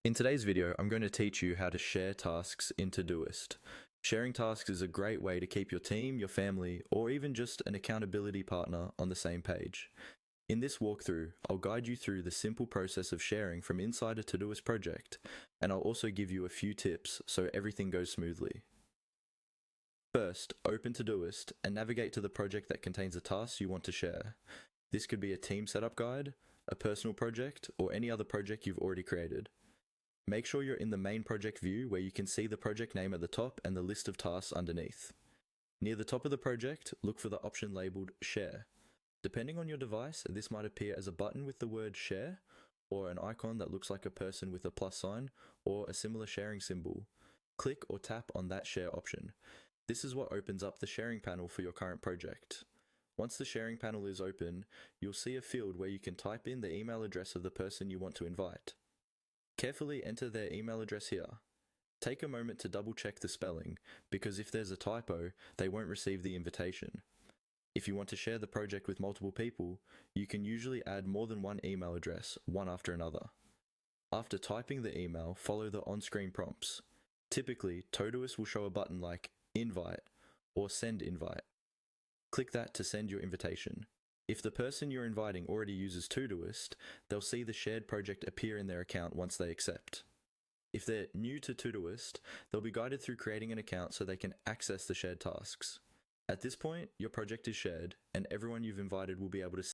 In today's video, I'm going to teach you how to share tasks in Todoist. Sharing tasks is a great way to keep your team, your family, or even just an accountability partner on the same page. In this walkthrough, I'll guide you through the simple process of sharing from inside a Todoist project, and I'll also give you a few tips so everything goes smoothly. First, open Todoist and navigate to the project that contains the tasks you want to share. This could be a team setup guide, a personal project, or any other project you've already created. Make sure you're in the main project view where you can see the project name at the top and the list of tasks underneath. Near the top of the project, look for the option labeled Share. Depending on your device, this might appear as a button with the word Share, or an icon that looks like a person with a plus sign, or a similar sharing symbol. Click or tap on that Share option. This is what opens up the sharing panel for your current project. Once the sharing panel is open, you'll see a field where you can type in the email address of the person you want to invite. Carefully enter their email address here. Take a moment to double check the spelling, because if there's a typo, they won't receive the invitation. If you want to share the project with multiple people, you can usually add more than one email address, one after another. After typing the email, follow the on-screen prompts. Typically, Todoist will show a button like Invite or Send Invite. Click that to send your invitation. If the person you're inviting already uses Todoist, they'll see the shared project appear in their account once they accept. If they're new to Todoist, they'll be guided through creating an account so they can access the shared tasks. At this point, your project is shared, and everyone you've invited will be able to